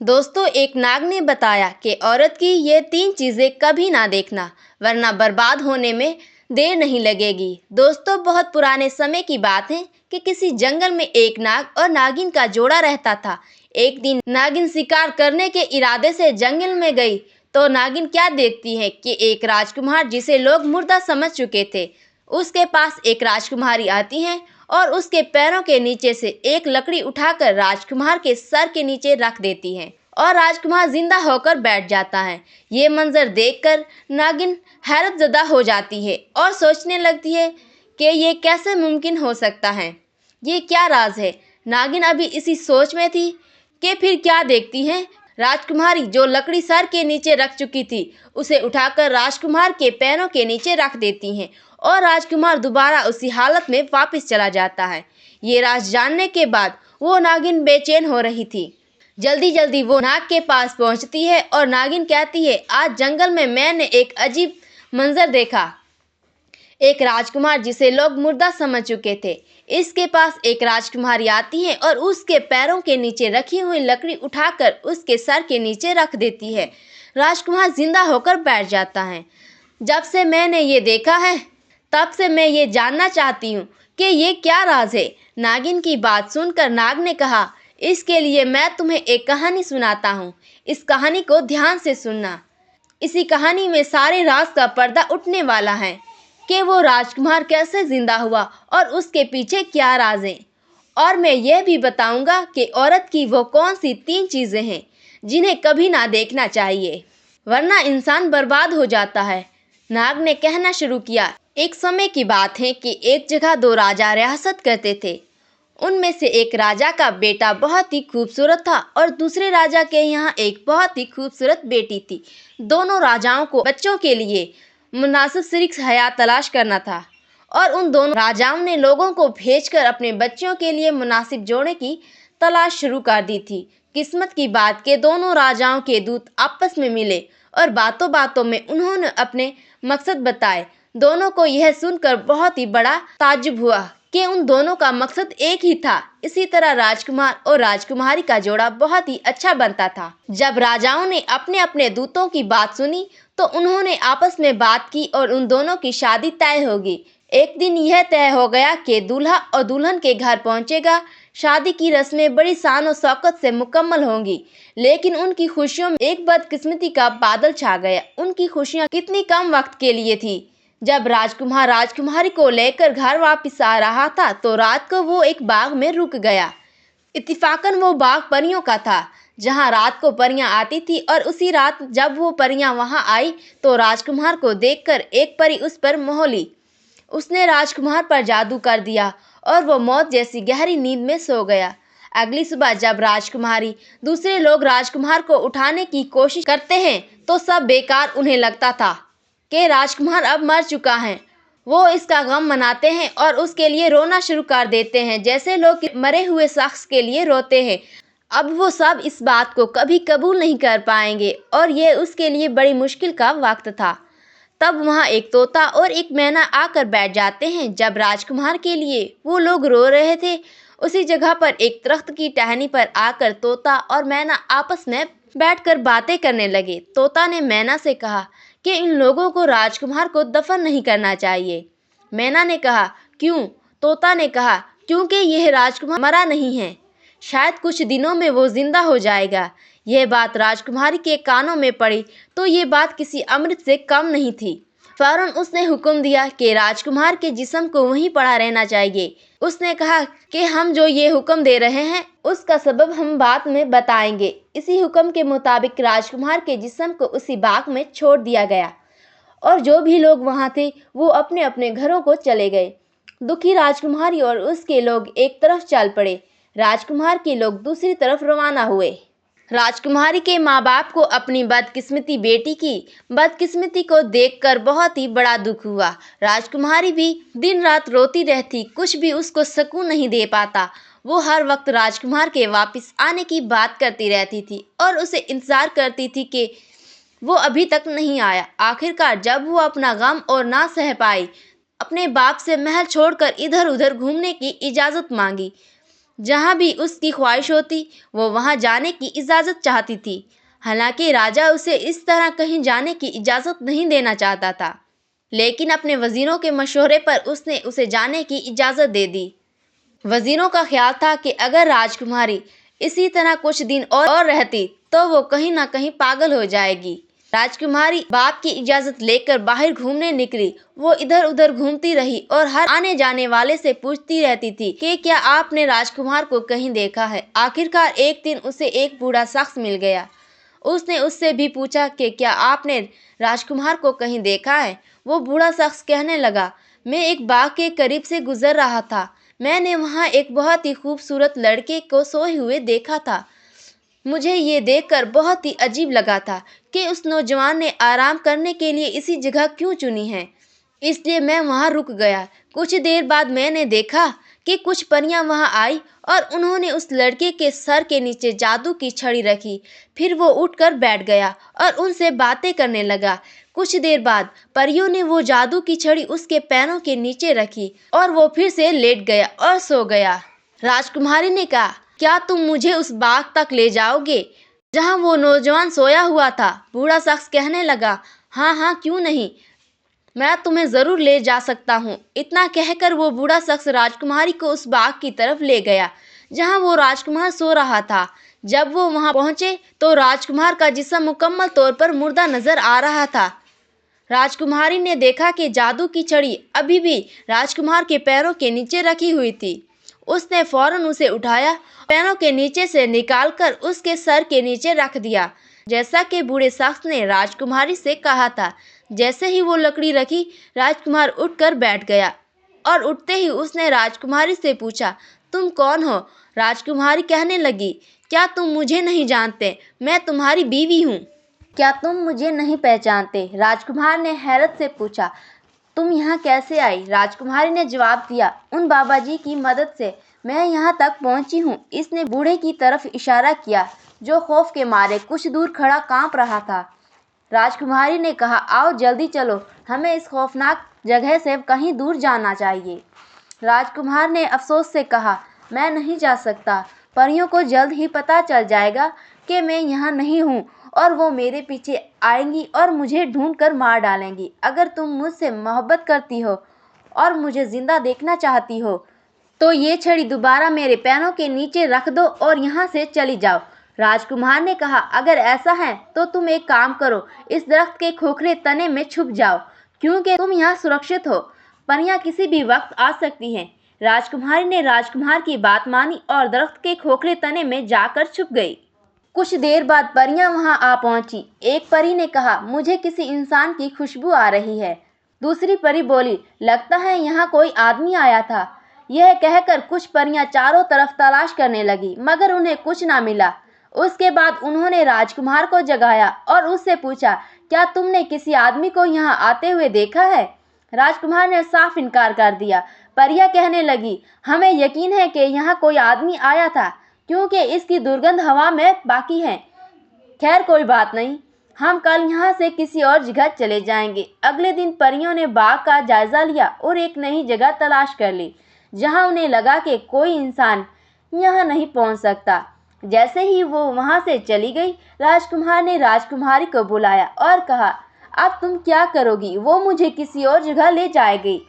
दोस्तों, एक नाग ने बताया कि औरत की ये 3 चीजें कभी ना देखना, वरना बर्बाद होने में देर नहीं लगेगी। दोस्तों, बहुत पुराने समय की बात है कि किसी जंगल में एक नाग और नागिन का जोड़ा रहता था। एक दिन नागिन शिकार करने के इरादे से जंगल में गई तो नागिन क्या देखती है कि एक राजकुमार, जिसे लोग मुर्दा समझ चुके थे, उसके पास एक राजकुमारी आती है और उसके पैरों के नीचे से एक लकड़ी उठाकर राजकुमार के सर के नीचे रख देती है और राजकुमार जिंदा होकर बैठ जाता है। ये मंजर देखकर नागिन हैरतजदा हो जाती है और सोचने लगती है कि ये कैसे मुमकिन हो सकता है, ये क्या राज है। नागिन अभी इसी सोच में थी कि फिर क्या देखती है, राजकुमारी जो लकड़ी सर के नीचे रख चुकी थी उसे उठाकर राजकुमार के पैरों के नीचे रख देती हैं और राजकुमार दोबारा उसी हालत में वापस चला जाता है। ये राज जानने के बाद वो नागिन बेचैन हो रही थी। जल्दी जल्दी वो नाग के पास पहुंचती है और नागिन कहती है, आज जंगल में मैंने एक अजीब मंजर देखा। एक राजकुमार जिसे लोग मुर्दा समझ चुके थे, इसके पास एक राजकुमारी आती है और उसके पैरों के नीचे रखी हुई लकड़ी उठाकर उसके सर के नीचे रख देती है। राजकुमार जिंदा होकर बैठ जाता है। जब से मैंने ये देखा है तब से मैं ये जानना चाहती हूँ कि ये क्या राज है। नागिन की बात सुनकर नाग ने कहा, इसके लिए मैं तुम्हें एक कहानी सुनाता हूँ। इस कहानी को ध्यान से सुनना। इसी कहानी में सारे राज का पर्दा उठने वाला है कि वो राजकुमार कैसे जिंदा हुआ और उसके पीछे क्या राज है। और मैं यह भी बताऊंगा कि औरत की वो कौन सी 3 चीजें हैं जिन्हें कभी ना देखना चाहिए, वरना इंसान बर्बाद हो जाता है। नाग ने कहना शुरू किया, एक समय की बात है कि एक जगह 2 राजा रियासत करते थे। उनमें से एक राजा का बेटा बहुत ही खूबसूरत था और दूसरे राजा के यहाँ एक बहुत ही खूबसूरत बेटी थी। दोनों राजाओं को बच्चों के लिए मुनासिब शरीक हयात तलाश करना था और उन दोनों राजाओं ने लोगों को भेजकर अपने बच्चों के लिए मुनासिब जोड़े की तलाश शुरू कर दी थी। किस्मत की बात के दोनों राजाओं के दूत आपस में मिले और बातों बातों में उन्होंने अपने मकसद बताए। दोनों को यह सुनकर बहुत ही बड़ा ताज्जुब हुआ कि उन दोनों का मकसद एक ही था। इसी तरह राजकुमार और राजकुमारी का जोड़ा बहुत ही अच्छा बनता था। जब राजाओं ने अपने अपने दूतों की बात सुनी तो उन्होंने आपस में बात की और उन दोनों की शादी तय होगी। एक दिन यह तय हो गया कि दूल्हा और दुल्हन के घर पहुंचेगा। शादी की रस्में बड़ी शान और शौकत से मुकम्मल होंगी, लेकिन उनकी खुशियों में एक बदकिस्मती का बादल छा गया। उनकी खुशियां कितनी कम वक्त के लिए थी। जब राजकुमार राजकुमारी को लेकर घर वापस आ रहा था तो रात को वो एक बाग में रुक गया। इत्तेफाकन वो बाग परियों का था, जहाँ रात को परियां आती थी और उसी रात जब वो परियां वहां आई तो राजकुमार को देखकर एक परी उस पर मोह ली। उसने राजकुमार पर जादू कर दिया और वो मौत जैसी गहरी नींद में सो गया। अगली सुबह जब राजकुमारी दूसरे लोग राजकुमार को उठाने की कोशिश करते हैं तो सब बेकार उन्हें लगता था कि राजकुमार अब मर चुका है। वो इसका गम मनाते हैं और उसके लिए रोना शुरू कर देते हैं, जैसे लोग मरे हुए शख्स के लिए रोते हैं। अब वो सब इस बात को कभी कबूल नहीं कर पाएंगे और ये उसके लिए बड़ी मुश्किल का वक्त था। तब वहाँ एक तोता और एक मैना आकर बैठ जाते हैं। जब राजकुमार के लिए वो लोग रो रहे थे, उसी जगह पर एक दरख्त की टहनी पर आकर तोता और मैना आपस में बैठकर बातें करने लगे। तोता ने मैना से कहा कि इन लोगों को राजकुमार को दफन नहीं करना चाहिए। मैना ने कहा, क्यों? तोता ने कहा, क्योंकि यह राजकुमार मरा नहीं है, शायद कुछ दिनों में वो जिंदा हो जाएगा। यह बात राजकुमारी के कानों में पड़ी तो ये बात किसी अमृत से कम नहीं थी। फौरन उसने हुक्म दिया कि राजकुमार के जिस्म को वहीं पड़ा रहना चाहिए। उसने कहा कि हम जो ये हुक्म दे रहे हैं उसका सबब हम बाद में बताएंगे। इसी हुक्म के मुताबिक राजकुमार के जिस्म को उसी बाग में छोड़ दिया गया और जो भी लोग वहाँ थे वो अपने अपने घरों को चले गए। दुखी राजकुमारी और उसके लोग एक तरफ चल पड़े, राजकुमार के लोग दूसरी तरफ रवाना हुए। राजकुमारी के माँ बाप को अपनी बदकिस्मती बेटी की बदकिस्मती को देखकर बहुत ही बड़ा दुख हुआ। राजकुमारी भी दिन रात रोती रहती, कुछ भी उसको सुकून नहीं दे पाता। वो हर वक्त राजकुमार के वापस आने की बात करती रहती थी और उसे इंतजार करती थी कि वो अभी तक नहीं आया। आखिरकार जब वो अपना गम और ना सह पाई, अपने बाप से महल छोड़कर इधर उधर घूमने की इजाज़त मांगी। जहाँ भी उसकी ख्वाहिश होती वो वहाँ जाने की इजाज़त चाहती थी। हालांकि राजा उसे इस तरह कहीं जाने की इजाज़त नहीं देना चाहता था, लेकिन अपने वज़ीरों के मशवरे पर उसने उसे जाने की इजाज़त दे दी। वज़ीरों का ख्याल था कि अगर राजकुमारी इसी तरह कुछ दिन और रहती तो वो कहीं ना कहीं पागल हो जाएगी। राजकुमारी बाप की इजाज़त लेकर बाहर घूमने निकली। वो इधर उधर घूमती रही और हर आने जाने वाले से पूछती रहती थी कि क्या आपने राजकुमार को कहीं देखा है। आखिरकार एक दिन उसे एक बूढ़ा शख्स मिल गया। उसने उससे भी पूछा कि क्या आपने राजकुमार को कहीं देखा है। वो बूढ़ा शख्स कहने लगा, मैं एक बाग के करीब से गुजर रहा था। मैंने वहाँ एक बहुत ही खूबसूरत लड़के को सोए हुए देखा था। मुझे ये देखकर बहुत ही अजीब लगा था कि उस नौजवान ने आराम करने के लिए इसी जगह क्यों चुनी है, इसलिए मैं वहाँ रुक गया। कुछ देर बाद मैंने देखा कि कुछ परियां वहाँ आई और उन्होंने उस लड़के के सर के नीचे जादू की छड़ी रखी। फिर वो उठकर बैठ गया और उनसे बातें करने लगा। कुछ देर बाद परियों ने वो जादू की छड़ी उसके पैरों के नीचे रखी और वो फिर से लेट गया और सो गया। राजकुमारी ने कहा, क्या तुम मुझे उस बाग तक ले जाओगे जहाँ वो नौजवान सोया हुआ था। बूढ़ा शख्स कहने लगा, हाँ हाँ क्यों नहीं, मैं तुम्हें ज़रूर ले जा सकता हूँ। इतना कहकर वो बूढ़ा शख्स राजकुमारी को उस बाग की तरफ ले गया जहाँ वो राजकुमार सो रहा था। जब वो वहाँ पहुँचे तो राजकुमार का जिस्म मुकम्मल तौर पर मुर्दा नजर आ रहा था। राजकुमारी ने देखा कि जादू की छड़ी अभी भी राजकुमार के पैरों के नीचे रखी हुई थी। उसने फौरन उसे उठाया, पैरों के नीचे से निकालकर उसके सर के नीचे रख दिया, जैसा कि बूढ़े शख्स ने राजकुमारी से कहा था। जैसे ही वो लकड़ी रखी, राजकुमार उठकर बैठ गया और उठते ही उसने राजकुमारी से पूछा, तुम कौन हो। राजकुमारी कहने लगी, क्या तुम मुझे नहीं जानते, मैं तुम्हारी बीवी हूँ। क्या तुम मुझे नहीं पहचानते। राजकुमार ने हैरत से पूछा, तुम यहाँ कैसे आई। राजकुमारी ने जवाब दिया, उन बाबा जी की मदद से मैं यहाँ तक पहुँची हूँ। इसने बूढ़े की तरफ इशारा किया जो खौफ के मारे कुछ दूर खड़ा कांप रहा था। राजकुमारी ने कहा, आओ जल्दी चलो, हमें इस खौफनाक जगह से कहीं दूर जाना चाहिए। राजकुमार ने अफसोस से कहा, मैं नहीं जा सकता। परियों को जल्द ही पता चल जाएगा कि मैं यहाँ नहीं हूँ और वो मेरे पीछे आएंगी और मुझे ढूंढकर मार डालेंगी। अगर तुम मुझसे मोहब्बत करती हो और मुझे जिंदा देखना चाहती हो तो ये छड़ी दोबारा मेरे पैरों के नीचे रख दो और यहाँ से चली जाओ। राजकुमार ने कहा, अगर ऐसा है तो तुम एक काम करो, इस दरख्त के खोखले तने में छुप जाओ, क्योंकि तुम यहाँ सुरक्षित हो। परियां किसी भी वक्त आ सकती हैं। राजकुमारी ने राजकुमार की बात मानी और दरख्त के खोखले तने में जाकर छुप गई। कुछ देर बाद परियां वहां आ पहुंची। एक परी ने कहा, मुझे किसी इंसान की खुशबू आ रही है। दूसरी परी बोली, लगता है यहाँ कोई आदमी आया था। यह कहकर कुछ परियां चारों तरफ तलाश करने लगी, मगर उन्हें कुछ ना मिला। उसके बाद उन्होंने राजकुमार को जगाया और उससे पूछा, क्या तुमने किसी आदमी को यहाँ आते हुए देखा है। राजकुमार ने साफ इनकार कर दिया। परियां कहने लगी, हमें यकीन है कि यहाँ कोई आदमी आया था, क्योंकि इसकी दुर्गंध हवा में बाकी है। खैर कोई बात नहीं, हम कल यहाँ से किसी और जगह चले जाएंगे। अगले दिन परियों ने बाग का जायजा लिया और एक नई जगह तलाश कर ली जहाँ उन्हें लगा कि कोई इंसान यहाँ नहीं पहुँच सकता। जैसे ही वो वहाँ से चली गई, राजकुमार ने राजकुमारी को बुलाया और कहा, अब तुम क्या करोगी। वो मुझे किसी और जगह ले जाएगी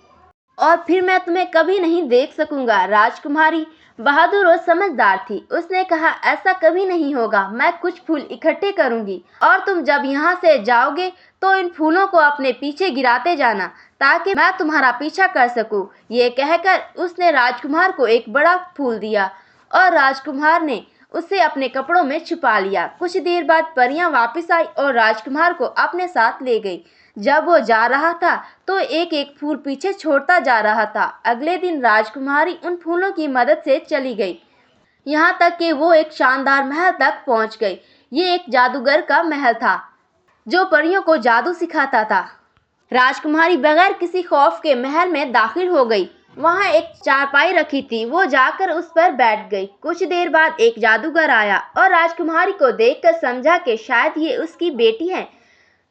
और फिर मैं तुम्हें कभी नहीं देख सकूंगा। राजकुमारी बहादुर और समझदार थी। उसने कहा, ऐसा कभी नहीं होगा, मैं कुछ फूल इकट्ठे करूंगी और तुम जब यहाँ से जाओगे तो इन फूलों को अपने पीछे गिराते जाना ताकि मैं तुम्हारा पीछा कर सकूं। ये कहकर उसने राजकुमार को एक बड़ा फूल दिया और राजकुमार ने उसे अपने कपड़ों में छुपा लिया। कुछ देर बाद परियां वापस आई और राजकुमार को अपने साथ ले गई। जब वो जा रहा था तो एक एक फूल पीछे छोड़ता जा रहा था। अगले दिन राजकुमारी उन फूलों की मदद से चली गई, यहाँ तक कि वो एक शानदार महल तक पहुँच गई। ये एक जादूगर का महल था जो परियों को जादू सिखाता था। राजकुमारी बगैर किसी खौफ के महल में दाखिल हो गई। वहाँ एक चारपाई रखी थी, वो जाकर उस पर बैठ गई। कुछ देर बाद एक जादूगर आया और राजकुमारी को देखकर समझा कि शायद ये उसकी बेटी है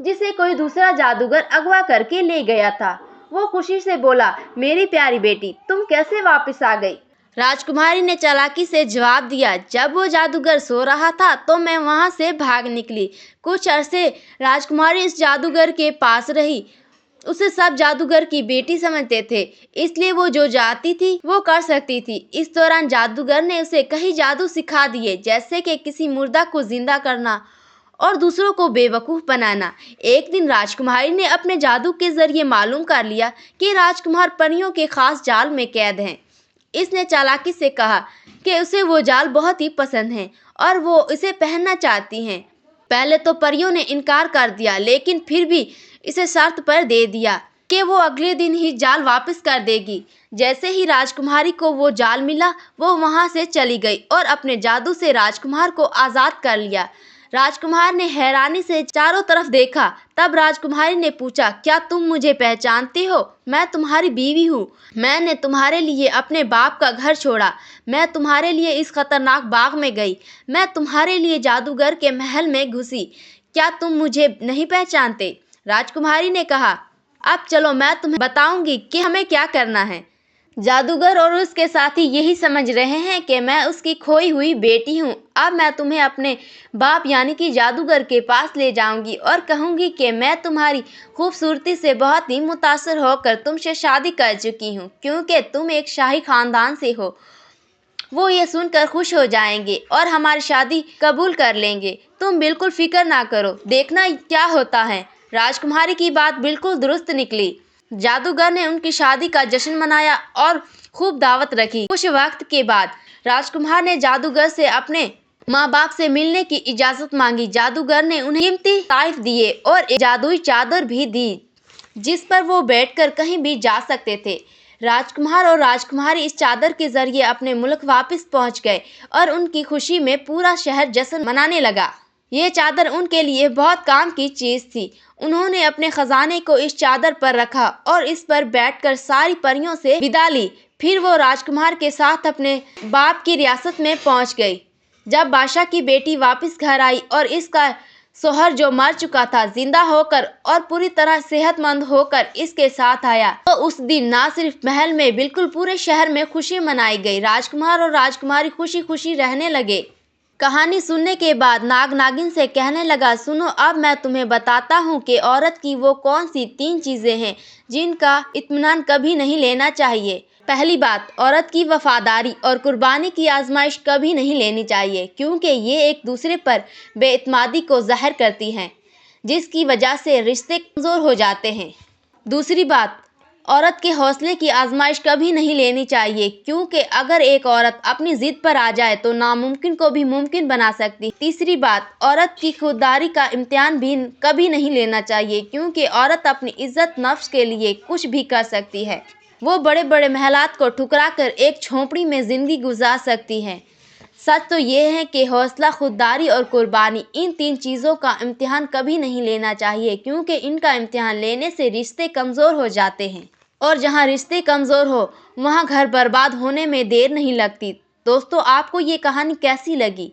जिसे कोई दूसरा जादूगर अगवा करके ले गया था। वो खुशी से बोला, मेरी प्यारी बेटी, तुम कैसे वापस आ गई। राजकुमारी ने चालाकी से जवाब दिया, जब वो जादूगर सो रहा था तो मैं वहां से भाग निकली। कुछ अरसे राजकुमारी इस जादूगर के पास रही। उसे सब जादूगर की बेटी समझते थे, इसलिए वो जो चाहती थी वो कर सकती थी। इस दौरान जादूगर ने उसे कई जादू सिखा दिए, जैसे कि किसी मुर्दा को जिंदा करना और दूसरों को बेवकूफ़ बनाना। एक दिन राजकुमारी ने अपने जादू के जरिए मालूम कर लिया कि राजकुमार परियों के खास जाल में कैद हैं। इसने चालाकी से कहा कि उसे वो जाल बहुत ही पसंद हैं और वो इसे पहनना चाहती हैं। पहले तो परियों ने इनकार कर दिया, लेकिन फिर भी इसे शर्त पर दे दिया कि वो अगले दिन ही जाल वापस कर देगी। जैसे ही राजकुमारी को वो जाल मिला, वो वहां से चली गई और अपने जादू से राजकुमार को आज़ाद कर लिया। राजकुमार ने हैरानी से चारों तरफ देखा। तब राजकुमारी ने पूछा, क्या तुम मुझे पहचानते हो? मैं तुम्हारी बीवी हूँ। मैंने तुम्हारे लिए अपने बाप का घर छोड़ा। मैं तुम्हारे लिए इस खतरनाक बाग में गई। मैं तुम्हारे लिए जादूगर के महल में घुसी। क्या तुम मुझे नहीं पहचानते? राजकुमारी ने कहा, अब चलो मैं तुम्हें बताऊंगी कि हमें क्या करना है। जादूगर और उसके साथी यही समझ रहे हैं कि मैं उसकी खोई हुई बेटी हूँ। अब मैं तुम्हें अपने बाप यानी कि जादूगर के पास ले जाऊंगी और कहूंगी कि मैं तुम्हारी खूबसूरती से बहुत ही मुतासर होकर तुमसे शादी कर चुकी हूँ, क्योंकि तुम एक शाही खानदान से हो। वो ये सुनकर खुश हो जाएंगे और हमारी शादी कबूल कर लेंगे। तुम बिल्कुल फिक्र ना करो, देखना क्या होता है। राजकुमारी की बात बिल्कुल दुरुस्त निकली। जादूगर ने उनकी शादी का जश्न मनाया और खूब दावत रखी। कुछ वक्त के बाद राजकुमार ने जादूगर से अपने माँ बाप से मिलने की इजाज़त मांगी। जादूगर ने उन्हें कीमती तोहफे दिए और एक जादुई चादर भी दी, जिस पर वो बैठकर कहीं भी जा सकते थे। राजकुमार और राजकुमारी इस चादर के जरिए अपने मुल्क वापस पहुंच गए और उनकी खुशी में पूरा शहर जश्न मनाने लगा। ये चादर उनके लिए बहुत काम की चीज़ थी। उन्होंने अपने खजाने को इस चादर पर रखा और इस पर बैठकर सारी परियों से विदा ली। फिर वो राजकुमार के साथ अपने बाप की रियासत में पहुंच गई। जब बादशाह की बेटी वापस घर आई और इसका शोहर जो मर चुका था जिंदा होकर और पूरी तरह सेहतमंद होकर इसके साथ आया, तो उस दिन ना सिर्फ महल में बिल्कुल पूरे शहर में खुशी मनाई गई। राजकुमार और राजकुमारी खुशी खुशी रहने लगे। कहानी सुनने के बाद नाग नागिन से कहने लगा, सुनो, अब मैं तुम्हें बताता हूँ कि औरत की वो कौन सी 3 चीज़ें हैं जिनका इत्मीनान कभी नहीं लेना चाहिए। पहली बात, औरत की वफादारी और कुर्बानी की आजमाइश कभी नहीं लेनी चाहिए, क्योंकि ये एक दूसरे पर बेइत्मीनादी को ज़ाहिर करती हैं, जिसकी वजह से रिश्ते कमज़ोर हो जाते हैं। दूसरी बात, औरत के हौसले की आजमाइश कभी नहीं लेनी चाहिए, क्योंकि अगर एक औरत अपनी जिद पर आ जाए तो नामुमकिन को भी मुमकिन बना सकती। तीसरी बात, औरत की खुददारी का इम्तिहान भी कभी नहीं लेना चाहिए, क्योंकि औरत अपनी इज्जत नफ्स के लिए कुछ भी कर सकती है। वो बड़े बड़े महलात को ठुकरा कर एक झोंपड़ी में ज़िंदगी गुजार सकती है। सच तो ये है कि हौसला, खुददारी और कुर्बानी, इन 3 चीज़ों का इम्तिहान कभी नहीं लेना चाहिए, क्योंकि इनका इम्तिहान लेने से रिश्ते कमज़ोर हो जाते हैं और जहाँ रिश्ते कमज़ोर हो वहाँ घर बर्बाद होने में देर नहीं लगती। दोस्तों, आपको ये कहानी कैसी लगी?